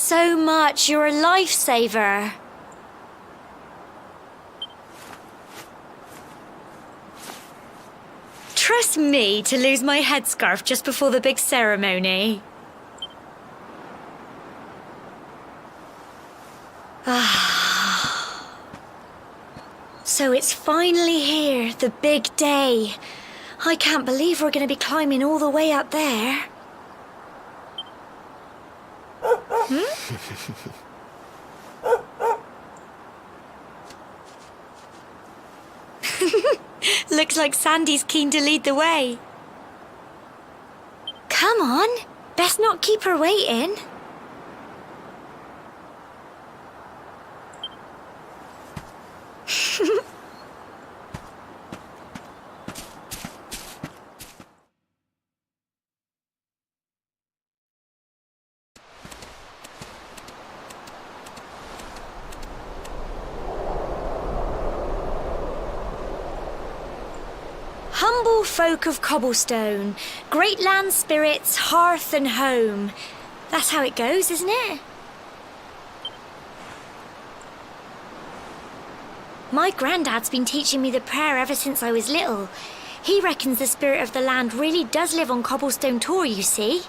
so much. You're a lifesaver. Trust me to lose my headscarf just before the big ceremony. So it's finally here, the big day. I can't believe we're going to be climbing all the way up there. Looks like Sandy's keen to lead the way. Come on, best not keep her waiting. Humble folk of cobblestone, great land spirits, hearth and home. That's how it goes, isn't it? My granddad's been teaching me the prayer ever since I was little. He reckons the spirit of the land really does live on Cobblestone Tor, you see.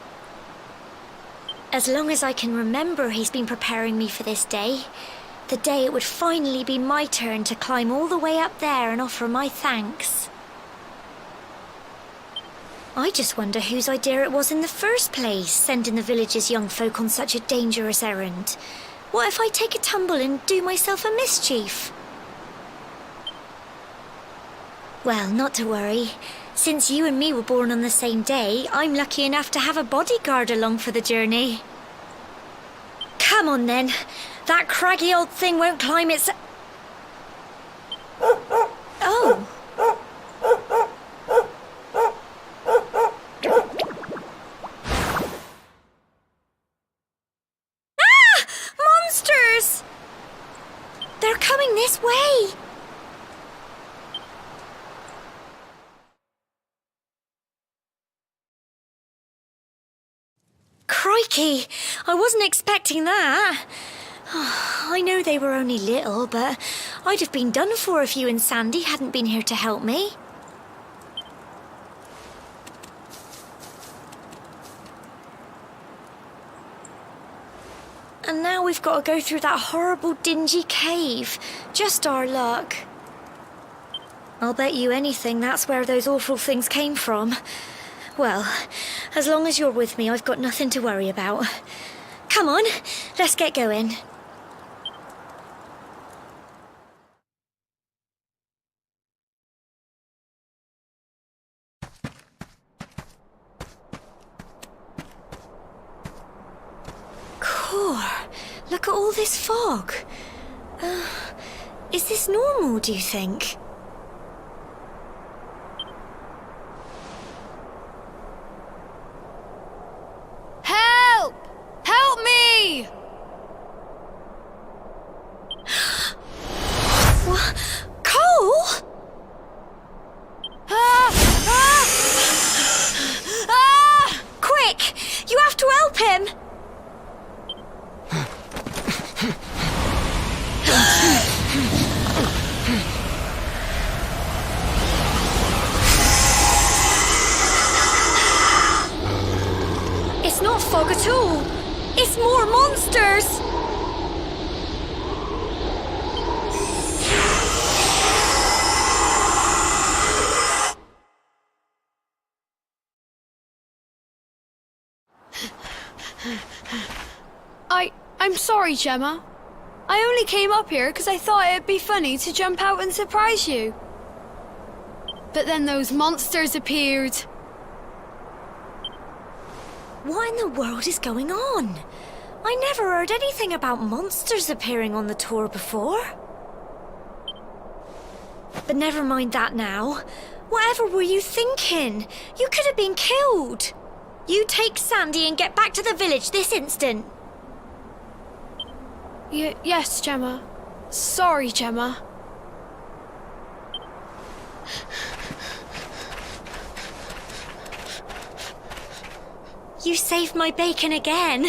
As long as I can remember, he's been preparing me for this day. The day it would finally be my turn to climb all the way up there and offer my thanks. I just wonder whose idea it was in the first place, sending the village's young folk on such a dangerous errand. What if I take a tumble and do myself a mischief? Well, not to worry. Since you and me were born on the same day, I'm lucky enough to have a bodyguard along for the journey. Come on then. That craggy old thing won't climb its... Oh. Ah! Monsters! They're coming this way. Crikey, I wasn't expecting that. I know they were only little, but I'd have been done for if you and Sandy hadn't been here to help me. And now we've got to go through that horrible dingy cave. Just our luck. I'll bet you anything that's where those awful things came from. Well, as long as you're with me, I've got nothing to worry about. Come on, let's get going. Core, look at all this fog. Is this normal, do you think? Help me! What? Cole? Quick! You have to help him! It's not fog at all. It's more monsters! I'm sorry, Gemma. I only came up here because I thought it'd be funny to jump out and surprise you. But then those monsters appeared. What in the world is going on? I never heard anything about monsters appearing on the tour before. But never mind that now. Whatever were you thinking? You could have been killed. You take Sandy and get back to the village this instant. Yes, Gemma. Sorry, Gemma. You saved my bacon again.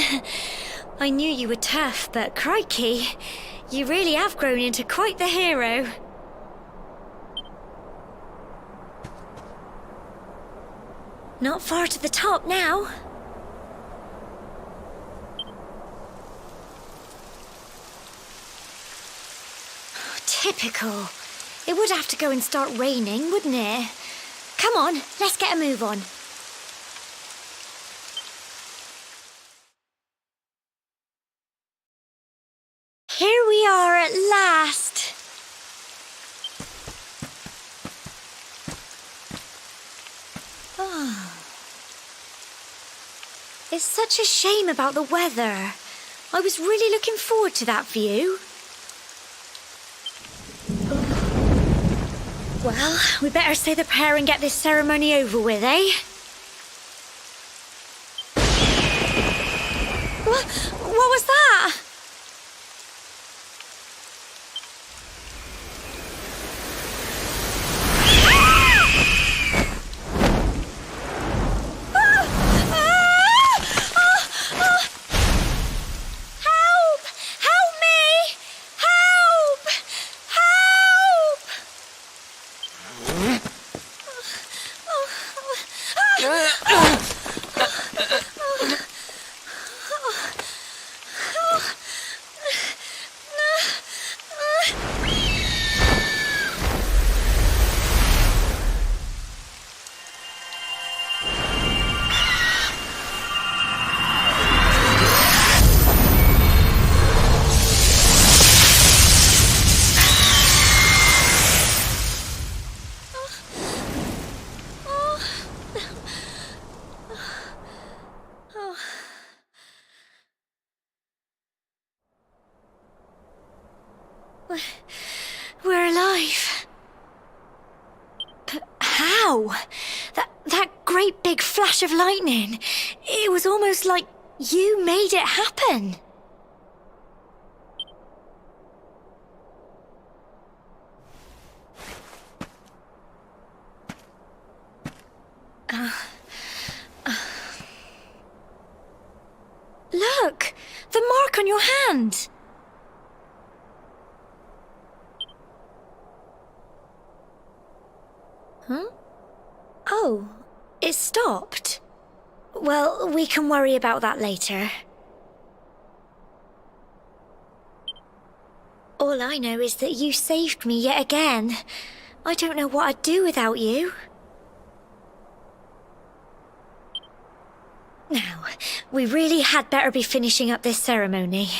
I knew you were tough, but crikey, you really have grown into quite the hero. Not far to the top now. Typical. It would have to go and start raining, wouldn't it? Come on, let's get a move on. Here we are at last. Oh. It's such a shame about the weather. I was really looking forward to that view. Well, we better say the prayer and get this ceremony over with, eh? What was that? We're alive. But how? That great big flash of lightning. It was almost like you made it happen. Look! The mark on your hand! Huh? Oh, it stopped. Well, we can worry about that later. All I know is that you saved me yet again. I don't know what I'd do without you. Now, we really had better be finishing up this ceremony.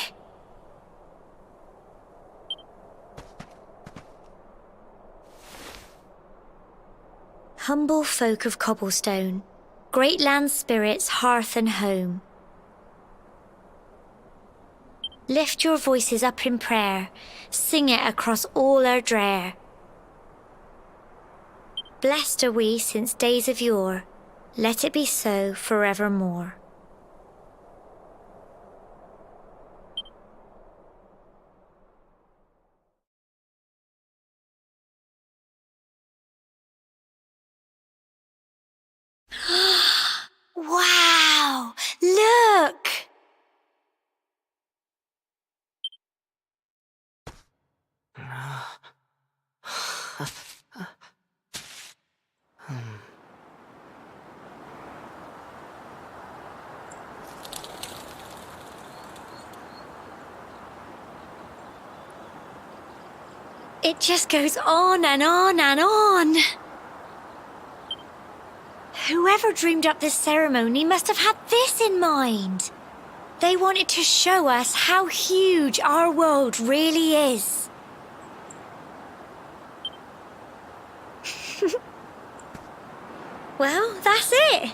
Humble folk of cobblestone, great land spirits, hearth and home. Lift your voices up in prayer, sing it across all our drear. Blessed are we since days of yore, let it be so forevermore. Wow! Look! It just goes on and on and on. Whoever dreamed up this ceremony must have had this in mind. They wanted to show us how huge our world really is. Well, that's it.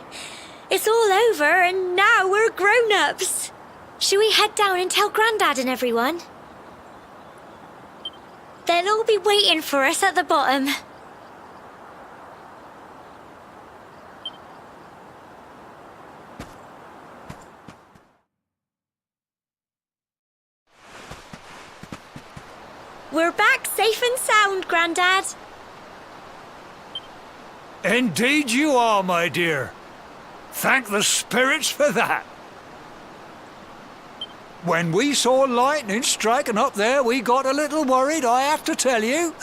It's all over and now we're grown-ups. Shall we head down and tell Grandad and everyone? They'll all be waiting for us at the bottom. We're back safe and sound, Grandad. Indeed you are, my dear. Thank the spirits for that. When we saw lightning striking up there, we got a little worried, I have to tell you.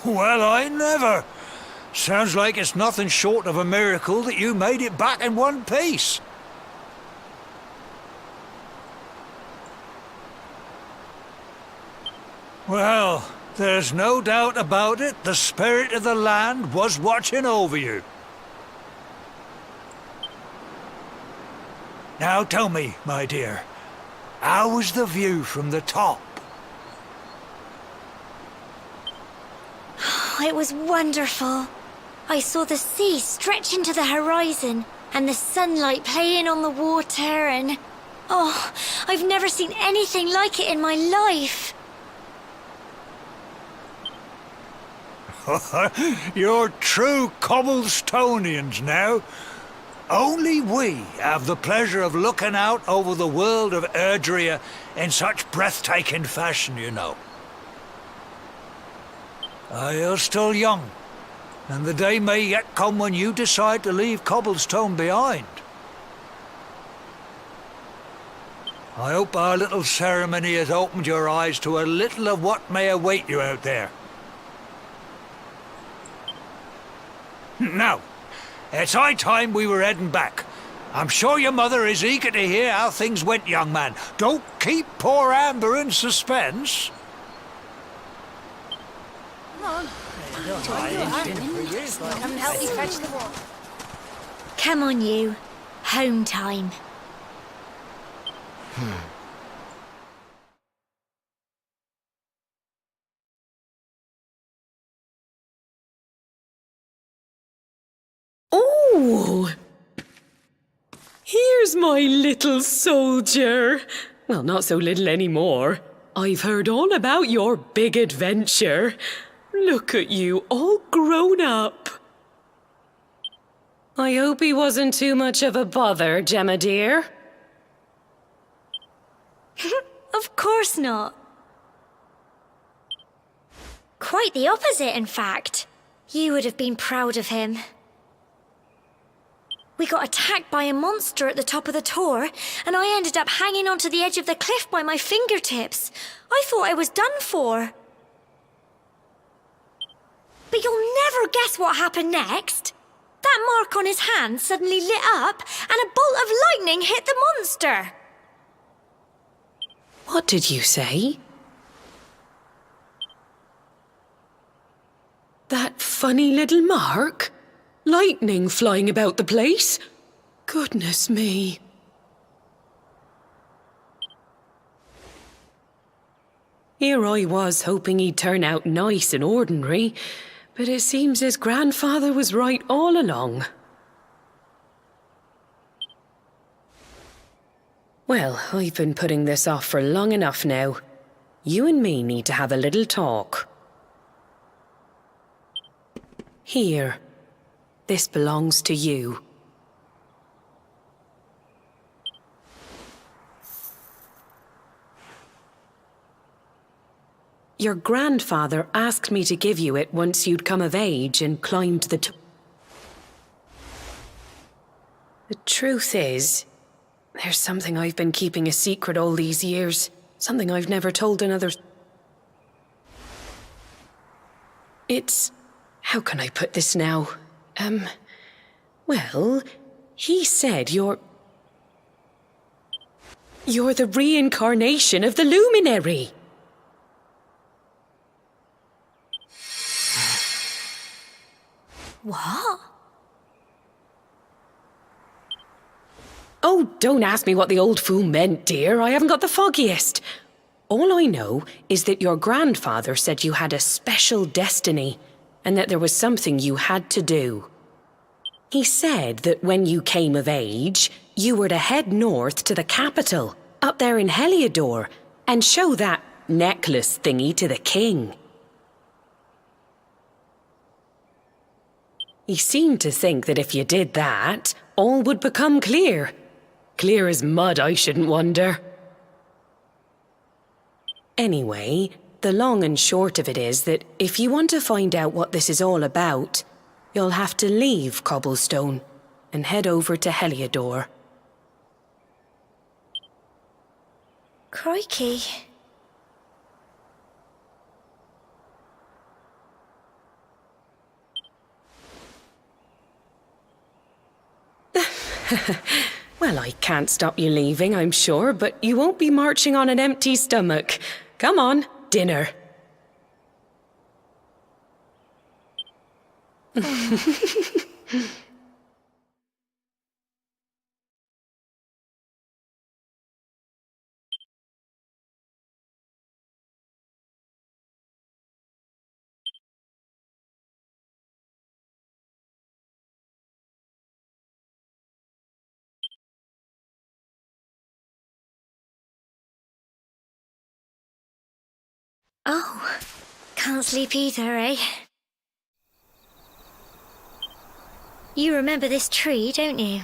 Well, I never. Sounds like it's nothing short of a miracle that you made it back in one piece. Well, there's no doubt about it, the spirit of the land was watching over you. Now tell me, my dear, how was the view from the top? It was wonderful. I saw the sea stretch into the horizon and the sunlight playing on the water and... Oh, I've never seen anything like it in my life. You're true Cobblestonians now. Only we have the pleasure of looking out over the world of Erdrea in such breathtaking fashion, you know. You're still young, and the day may yet come when you decide to leave Cobblestone behind. I hope our little ceremony has opened your eyes to a little of what may await you out there. Now, it's high time we were heading back. I'm sure your mother is eager to hear how things went, young man. Don't keep poor Amber in suspense. Come on, you. Home time. Oh! Here's my little soldier. Well, not so little anymore. I've heard all about your big adventure. Look at you, all grown up. I hope he wasn't too much of a bother, Gemma dear. Of course not. Quite the opposite, in fact. You would have been proud of him. We got attacked by a monster at the top of the tor, and I ended up hanging onto the edge of the cliff by my fingertips. I thought I was done for. But you'll never guess what happened next. That mark on his hand suddenly lit up, and a bolt of lightning hit the monster. What did you say? That funny little mark? Lightning flying about the place? Goodness me. Here I was hoping he'd turn out nice and ordinary, but it seems his grandfather was right all along. Well, I've been putting this off for long enough now. You and me need to have a little talk. Here. This belongs to you. Your grandfather asked me to give you it once you'd come of age and climbed the The truth is, there's something I've been keeping a secret all these years. Something I've never told another. It's... how can I put this now? Well, he said you're the reincarnation of the luminary. What? Oh, don't ask me what the old fool meant, dear. I haven't got the foggiest. All I know is that your grandfather said you had a special destiny, and that there was something you had to do. He said that when you came of age, you were to head north to the capital, up there in Heliodor, and show that necklace thingy to the king. He seemed to think that if you did that, all would become clear. Clear as mud, I shouldn't wonder. Anyway, The long and short of it is that if you want to find out what this is all about, you'll have to leave Cobblestone and head over to Heliodor. Crikey. Well, I can't stop you leaving, I'm sure, but you won't be marching on an empty stomach. Come on, dinner. Oh, can't sleep either, eh? You remember this tree, don't you?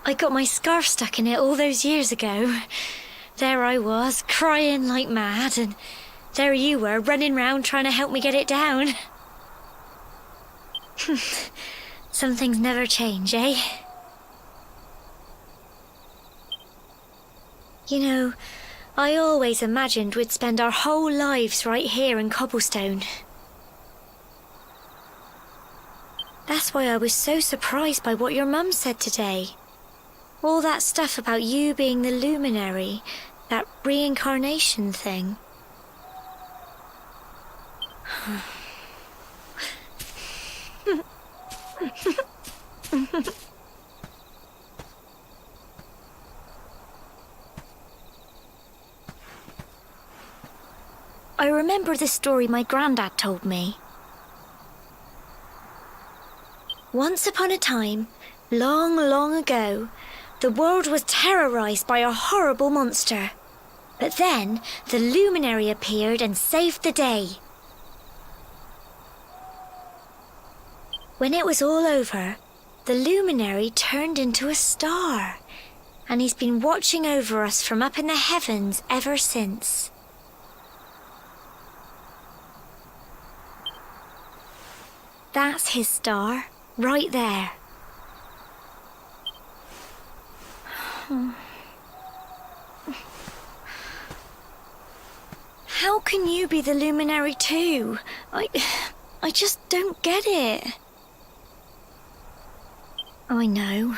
I got my scarf stuck in it all those years ago. There I was, crying like mad, and there you were, running round trying to help me get it down. Some things never change, eh? You know, I always imagined we'd spend our whole lives right here in Cobblestone. That's why I was so surprised by what your mum said today. All that stuff about you being the luminary, that reincarnation thing. I remember the story my granddad told me. Once upon a time, long, long ago, the world was terrorized by a horrible monster. But then, the luminary appeared and saved the day. When it was all over, the luminary turned into a star, and he's been watching over us from up in the heavens ever since. That's his star, right there. How can you be the luminary too? I just don't get it. I know.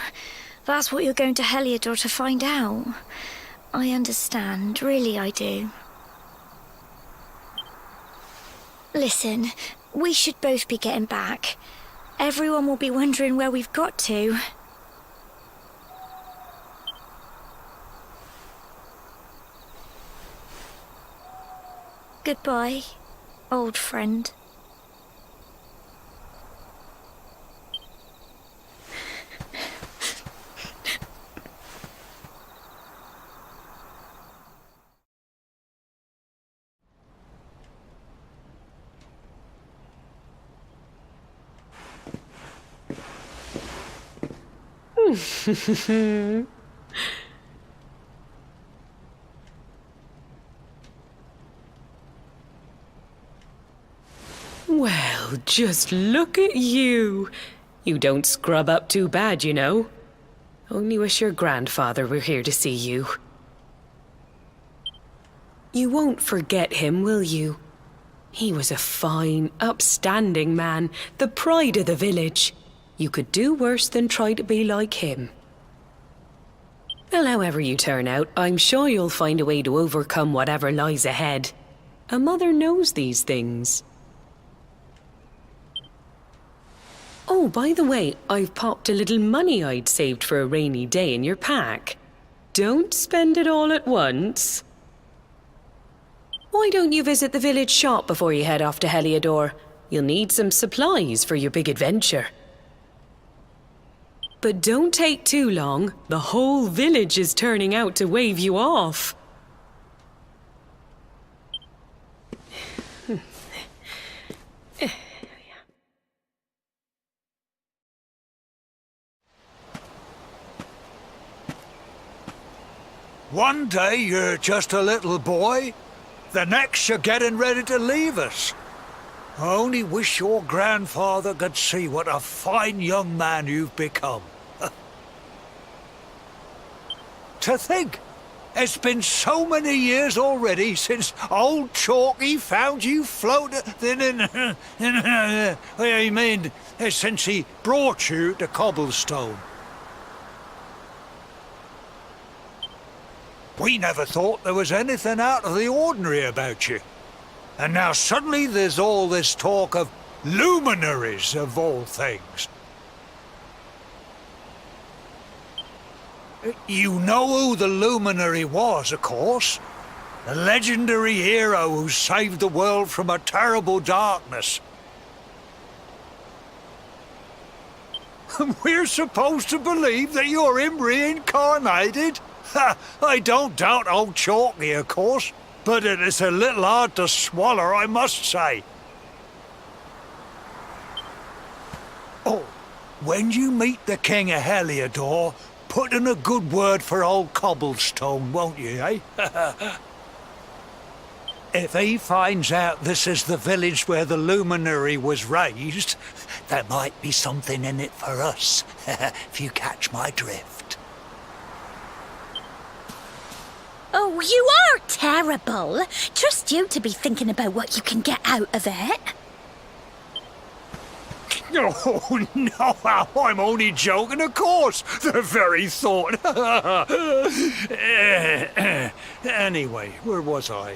That's what you're going to Heliodor to find out. I understand, really I do. Listen, we should both be getting back. Everyone will be wondering where we've got to. Goodbye, old friend. Well, just look at you. You don't scrub up too bad, you know. Only wish your grandfather were here to see you. You won't forget him, will you? He was a fine, upstanding man, the pride of the village. You could do worse than try to be like him. Well, however you turn out, I'm sure you'll find a way to overcome whatever lies ahead. A mother knows these things. Oh, by the way, I've popped a little money I'd saved for a rainy day in your pack. Don't spend it all at once. Why don't you visit the village shop before you head off to Heliodor? You'll need some supplies for your big adventure. But don't take too long. The whole village is turning out to wave you off. One day you're just a little boy, the next you're getting ready to leave us. I only wish your grandfather could see what a fine young man you've become. To think, it's been so many years already since old Chalky found you floating I mean, since he brought you to Cobblestone. We never thought there was anything out of the ordinary about you. And now suddenly there's all this talk of luminaries of all things. You know who the luminary was, of course. A legendary hero who saved the world from a terrible darkness. And we're supposed to believe that you're him reincarnated? Ha! I don't doubt old Chalky, of course, but it is a little hard to swallow, I must say. Oh, when you meet the King of Heliodor, put in a good word for old Cobblestone, won't you, eh? If he finds out this is the village where the luminary was raised, there might be something in it for us, if you catch my drift. Oh, you are terrible. Trust you to be thinking about what you can get out of it. Oh, no, I'm only joking, of course. The very thought. Anyway, where was I?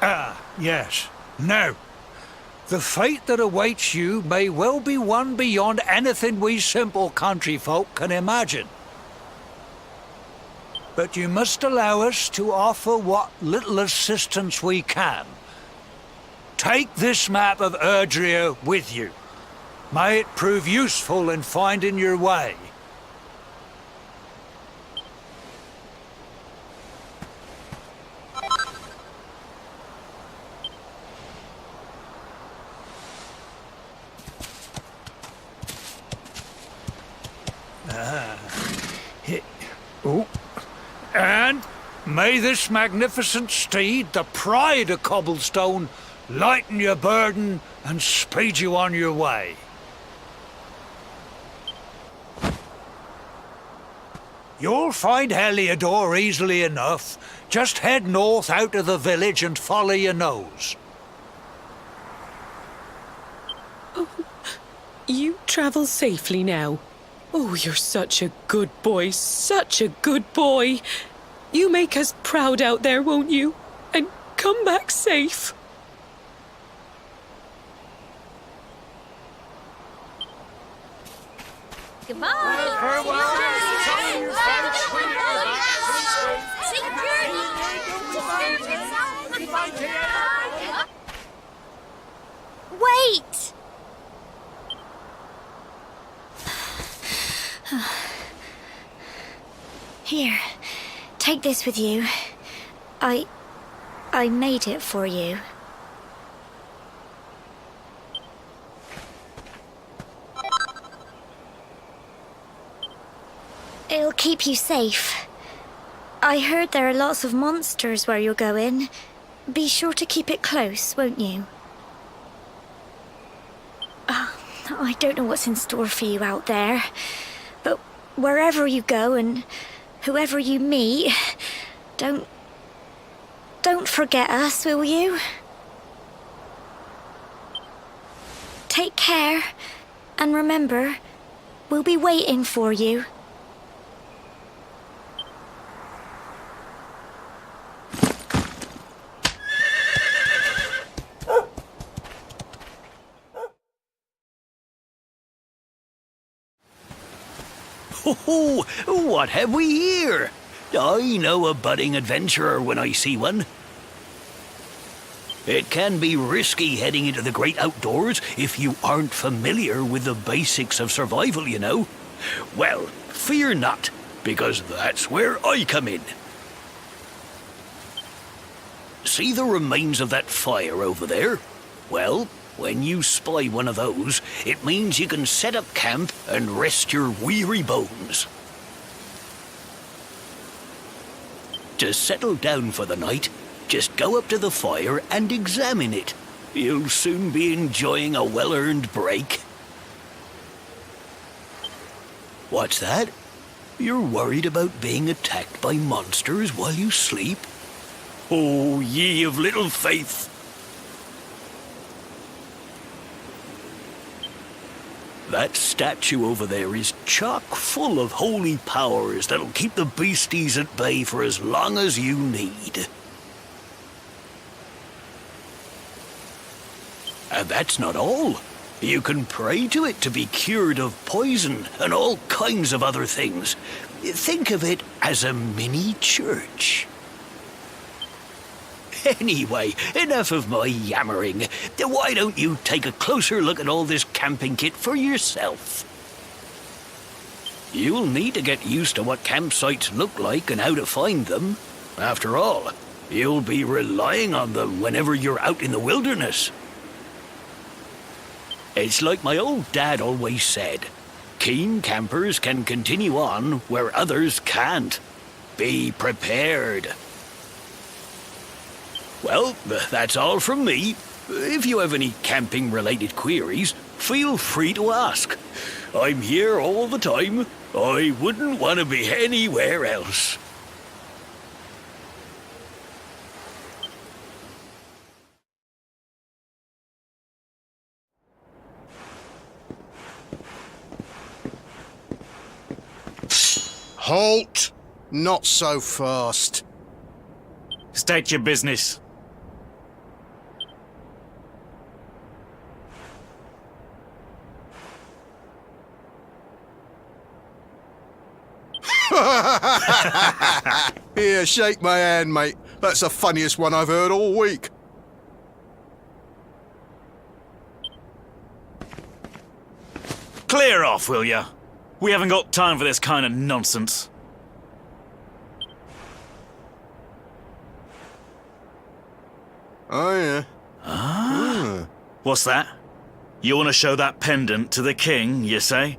Ah, yes. Now, the fate that awaits you may well be one beyond anything we simple country folk can imagine. But you must allow us to offer what little assistance we can. Take this map of Erdrea with you. May it prove useful in finding your way. And may this magnificent steed, the pride of Cobblestone, lighten your burden and speed you on your way. You'll find Heliodor easily enough. Just head north out of the village and follow your nose. Oh, you travel safely now. Oh, you're such a good boy, such a good boy. You make us proud out there, won't you? And come back safe. Goodbye. Wait! Here, take this with you. I made it for you. It'll keep you safe. I heard there are lots of monsters where you're going. Be sure to keep it close, won't you? I don't know what's in store for you out there, but wherever you go and whoever you meet, don't forget us, will you? Take care, and remember, we'll be waiting for you. Oh, what have we here? I know a budding adventurer when I see one. It can be risky heading into the great outdoors if you aren't familiar with the basics of survival, you know. Well, fear not, because that's where I come in. See the remains of that fire over there? Well, when you spy one of those, it means you can set up camp and rest your weary bones. To settle down for the night, just go up to the fire and examine it. You'll soon be enjoying a well-earned break. What's that? You're worried about being attacked by monsters while you sleep? Oh, ye of little faith! That statue over there is chock full of holy powers that'll keep the beasties at bay for as long as you need. And that's not all. You can pray to it to be cured of poison and all kinds of other things. Think of it as a mini church. Anyway, enough of my yammering. Why don't you take a closer look at all this camping kit for yourself? You'll need to get used to what campsites look like and how to find them. After all, you'll be relying on them whenever you're out in the wilderness. It's like my old dad always said, keen campers can continue on where others can't. Be prepared. Well, that's all from me. If you have any camping-related queries, feel free to ask. I'm here all the time. I wouldn't want to be anywhere else. Halt! Not so fast. State your business. Here, shake my hand, mate. That's the funniest one I've heard all week. Clear off, will ya? We haven't got time for this kind of nonsense. Oh, yeah. What's that? You want to show that pendant to the king, you say?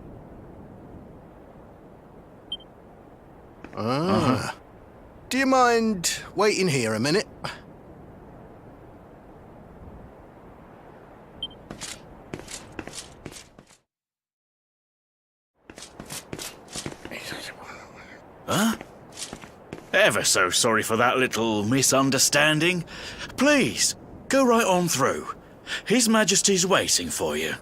Do you mind waiting here a minute? Huh? Ever so sorry for that little misunderstanding. Please, go right on through. His Majesty's waiting for you.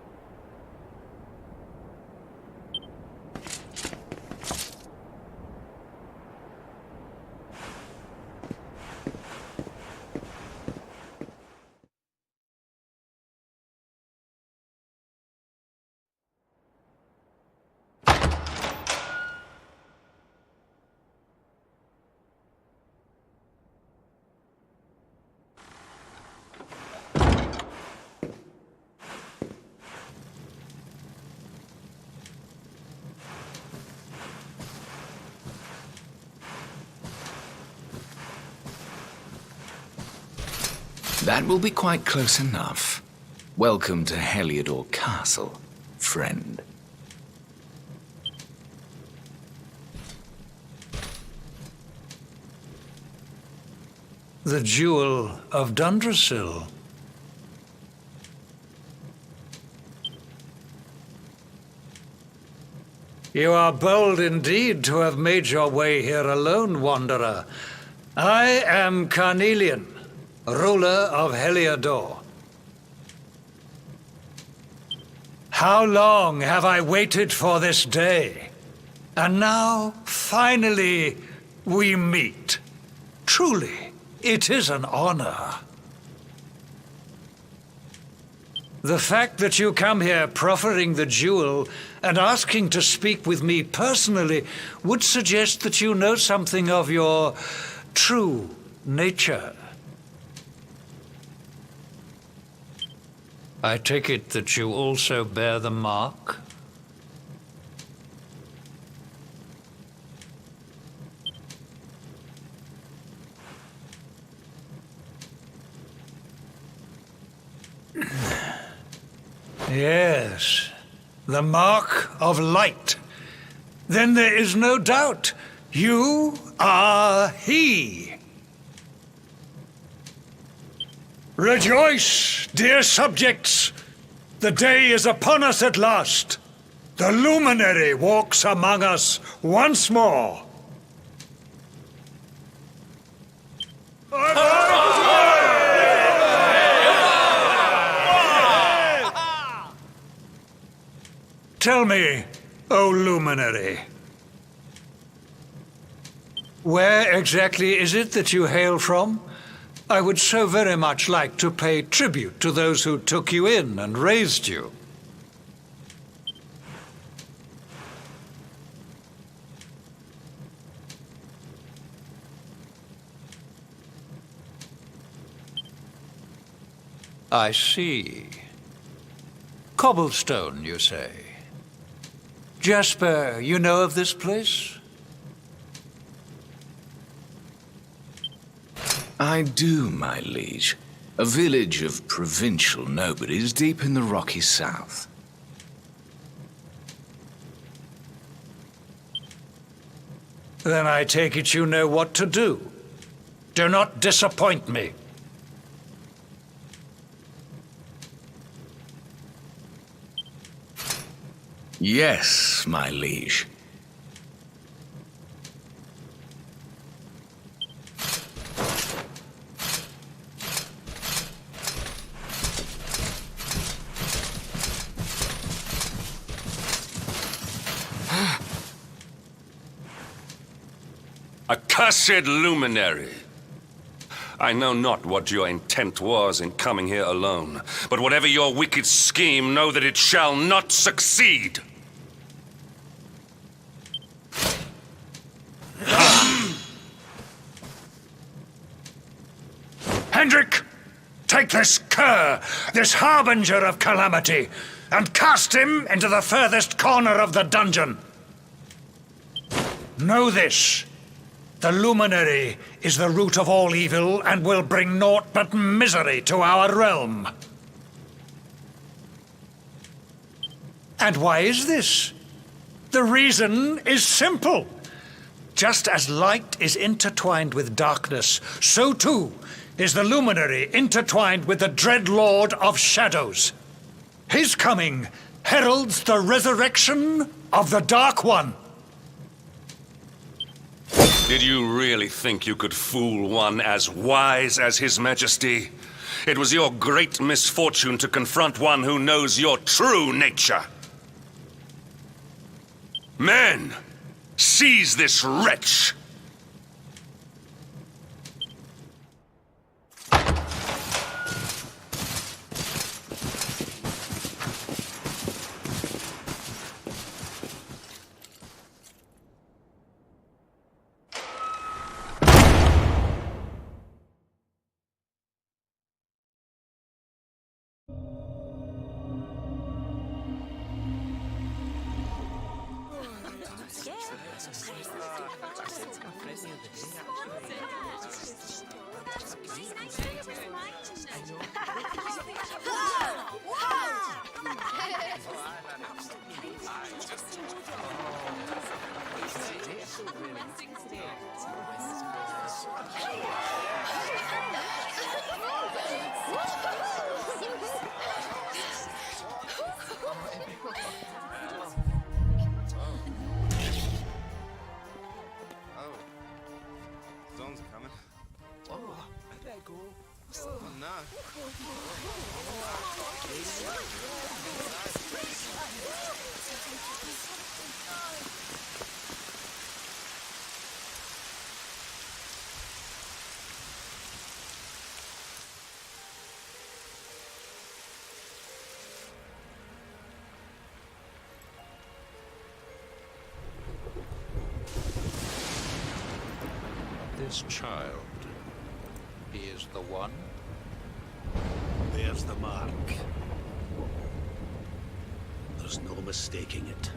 That will be quite close enough. Welcome to Heliodor Castle, friend. The Jewel of Dundrasil. You are bold indeed to have made your way here alone, Wanderer. I am Carnelian, ruler of Heliodor. How long have I waited for this day? And now, finally, we meet. Truly, it is an honor. The fact that you come here proffering the jewel and asking to speak with me personally would suggest that you know something of your true nature. I take it that you also bear the mark? Yes, the mark of light. Then there is no doubt You are he. Rejoice, dear subjects! The day is upon us at last. The luminary walks among us once more. Tell me, O luminary, where exactly is it that you hail from? I would so very much like to pay tribute to those who took you in and raised you. I see. Cobblestone, you say? Jasper, you know of this place? I do, my liege. A village of provincial nobodies deep in the rocky south. Then I take it you know what to do. Do not disappoint me. Yes, my liege. Accursed luminary! I know not what your intent was in coming here alone, but whatever your wicked scheme, know that it shall not succeed! Hendrik, take this cur, this harbinger of calamity, and cast him into the furthest corner of the dungeon. Know this. The luminary is the root of all evil and will bring naught but misery to our realm. And why is this? The reason is simple. Just as light is intertwined with darkness, so too is the luminary intertwined with the dread Lord of Shadows. His coming heralds the resurrection of the Dark One. Did you really think you could fool one as wise as His Majesty? It was your great misfortune to confront one who knows your true nature. Men, seize this wretch! This child, he is the one? There's the mark. There's no mistaking it.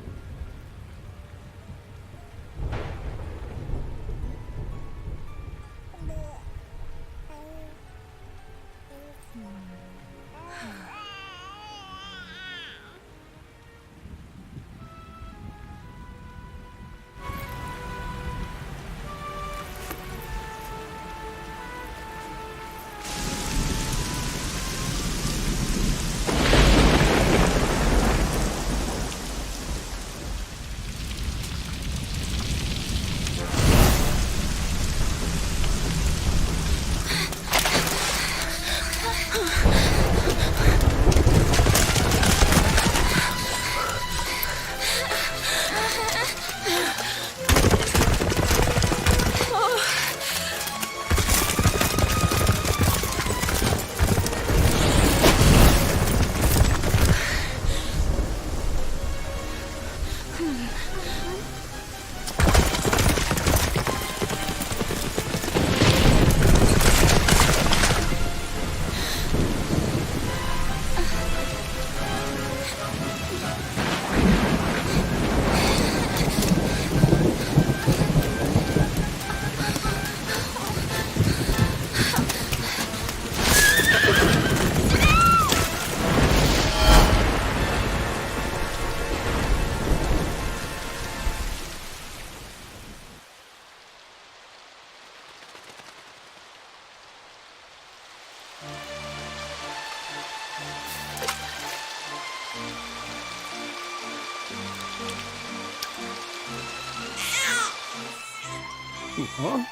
Huh?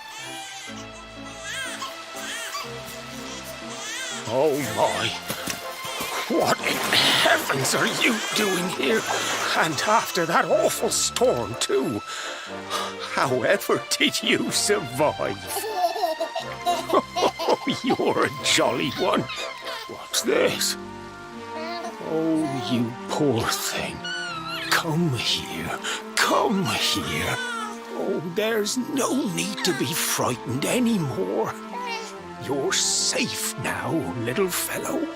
Oh my. What in heavens are you doing here? And after that awful storm, too. However did you survive? Oh, you're a jolly one. What's this? Oh, you poor thing. Come here. Come here. Oh, there's no need to be frightened anymore. You're safe now, little fellow.